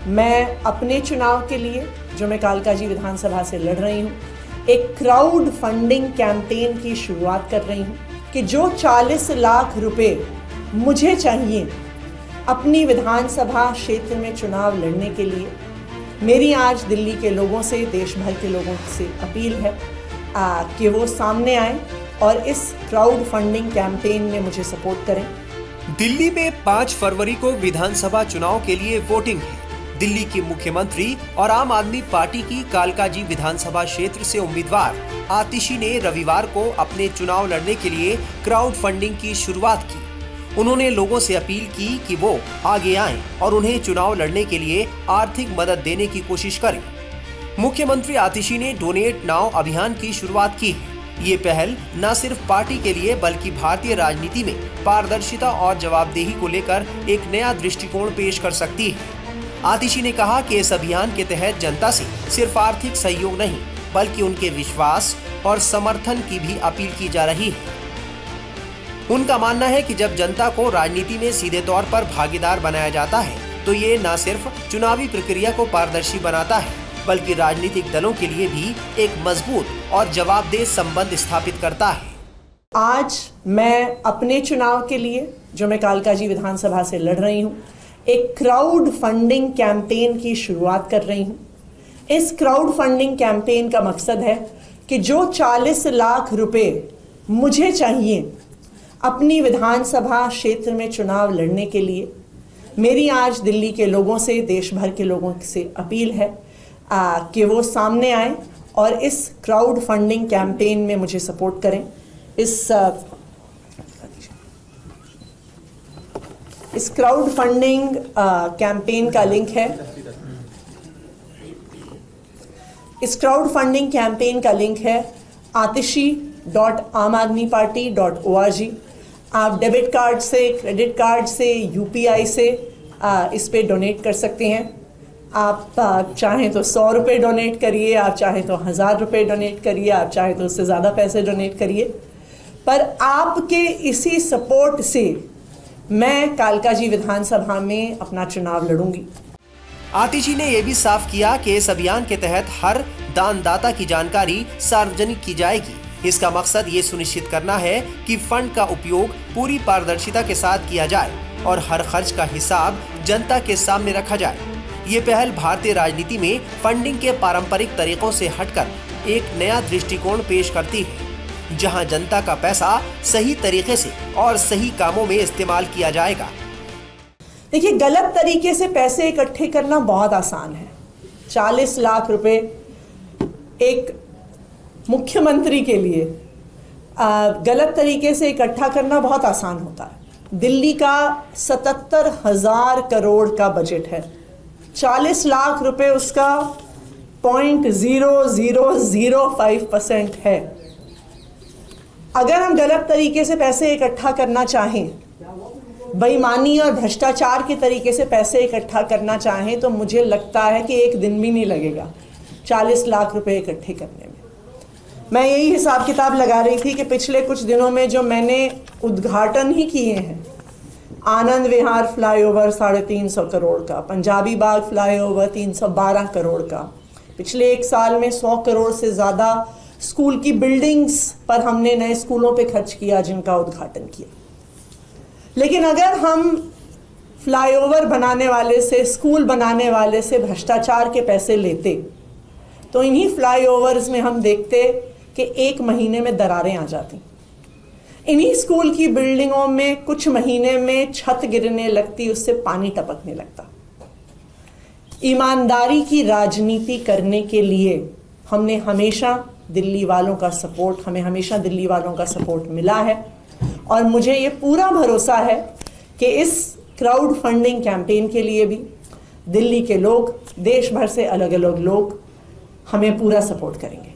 मैं अपने चुनाव के लिए, जो मैं कालकाजी विधानसभा से लड़ रही हूँ, एक क्राउड फंडिंग कैंपेन की शुरुआत कर रही हूँ कि जो 40 लाख रुपए मुझे चाहिए अपनी विधानसभा क्षेत्र में चुनाव लड़ने के लिए, मेरी आज दिल्ली के लोगों से, देश भर के लोगों से अपील है कि वो सामने आए और इस क्राउड फंडिंग कैंपेन में मुझे सपोर्ट करें। दिल्ली में 5 फरवरी को विधानसभा चुनाव के लिए वोटिंग है। दिल्ली की मुख्यमंत्री और आम आदमी पार्टी की कालकाजी विधानसभा क्षेत्र से उम्मीदवार आतिशी ने रविवार को अपने चुनाव लड़ने के लिए क्राउड फंडिंग की शुरुआत की। उन्होंने लोगों से अपील की कि वो आगे आएं और उन्हें चुनाव लड़ने के लिए आर्थिक मदद देने की कोशिश करें। मुख्यमंत्री आतिशी ने डोनेट नाउ अभियान की शुरुआत की है। ये पहल न सिर्फ पार्टी के लिए बल्कि भारतीय राजनीति में पारदर्शिता और जवाबदेही को लेकर एक नया दृष्टिकोण पेश कर सकती है। आतिशी ने कहा कि इस अभियान के तहत जनता से सिर्फ आर्थिक सहयोग नहीं बल्कि उनके विश्वास और समर्थन की भी अपील की जा रही है। उनका मानना है कि जब जनता को राजनीति में सीधे तौर पर भागीदार बनाया जाता है तो ये न सिर्फ चुनावी प्रक्रिया को पारदर्शी बनाता है बल्कि राजनीतिक दलों के लिए भी एक मजबूत और जवाबदेह संबंध स्थापित करता है। आज मैं अपने चुनाव के लिए, जो मैं कालकाजी विधानसभा से लड़ रही हूँ, एक क्राउड फंडिंग कैंपेन की शुरुआत कर रही हूँ। इस क्राउड फंडिंग कैंपेन का मकसद है कि जो 40 लाख रुपए मुझे चाहिए अपनी विधानसभा क्षेत्र में चुनाव लड़ने के लिए, मेरी आज दिल्ली के लोगों से, देश भर के लोगों से अपील है कि वो सामने आए और इस क्राउड फंडिंग कैंपेन में मुझे सपोर्ट करें। इस क्राउड फंडिंग कैंपेन का लिंक है atishi.amadmiparty.org। आप डेबिट कार्ड से, क्रेडिट कार्ड से, यूपीआई से इस पे डोनेट कर सकते हैं। आप चाहें तो 100 रुपये डोनेट करिए, आप चाहें तो 1000 रुपये डोनेट करिए, आप चाहें तो उससे ज़्यादा पैसे डोनेट करिए। पर आपके इसी सपोर्ट से मैं कालकाजी विधानसभा में अपना चुनाव लड़ूंगी। आतिशी ने यह भी साफ किया कि इस अभियान के तहत हर दानदाता की जानकारी सार्वजनिक की जाएगी। इसका मकसद ये सुनिश्चित करना है कि फंड का उपयोग पूरी पारदर्शिता के साथ किया जाए और हर खर्च का हिसाब जनता के सामने रखा जाए। ये पहल भारतीय राजनीति में फंडिंग के पारंपरिक तरीकों से हटकर एक नया दृष्टिकोण पेश करती है, जहां जनता का पैसा सही तरीके से और सही कामों में इस्तेमाल किया जाएगा। देखिए, गलत तरीके से पैसे इकट्ठे करना बहुत आसान है। 40 लाख रुपए एक मुख्यमंत्री के लिए गलत तरीके से इकट्ठा करना बहुत आसान होता है। दिल्ली का 77,000 करोड़ का बजट है। 40 लाख रुपए उसका 0.0005% है। अगर हम गलत तरीके से पैसे इकट्ठा करना चाहें, बेईमानी और भ्रष्टाचार के तरीके से पैसे इकट्ठा करना चाहें, तो मुझे लगता है कि एक दिन भी नहीं लगेगा 40 लाख रुपए इकट्ठे करने में। मैं यही हिसाब किताब लगा रही थी कि पिछले कुछ दिनों में जो मैंने उद्घाटन ही किए हैं, आनंद विहार फ्लाईओवर 350 करोड़ का, पंजाबी बाग फ्लाईओवर 312 करोड़ का, पिछले एक साल में 100 करोड़ से ज़्यादा स्कूल की बिल्डिंग्स पर हमने नए स्कूलों पे खर्च किया, जिनका उद्घाटन किया। लेकिन अगर हम फ्लाईओवर बनाने वाले से, स्कूल बनाने वाले से भ्रष्टाचार के पैसे लेते, तो इन्हीं फ्लाईओवर्स में हम देखते कि 1 महीने में दरारें आ जाती। इन्हीं स्कूल की बिल्डिंगों में कुछ महीने में छत गिरने लगती, उससे पानी टपकने लगता। ईमानदारी की राजनीति करने के लिए हमें हमेशा दिल्ली वालों का सपोर्ट मिला है और मुझे ये पूरा भरोसा है कि इस क्राउड फंडिंग कैंपेन के लिए भी दिल्ली के लोग, देश भर से अलग अलग लोग हमें पूरा सपोर्ट करेंगे।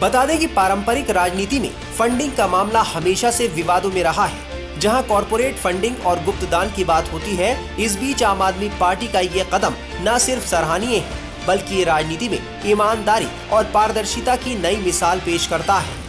बता दें कि पारंपरिक राजनीति में फंडिंग का मामला हमेशा से विवादों में रहा है, जहां कॉरपोरेट फंडिंग और गुप्त दान की बात होती है। इस बीच आम आदमी पार्टी का ये कदम न सिर्फ सराहनीय है बल्कि ये राजनीति में ईमानदारी और पारदर्शिता की नई मिसाल पेश करता है।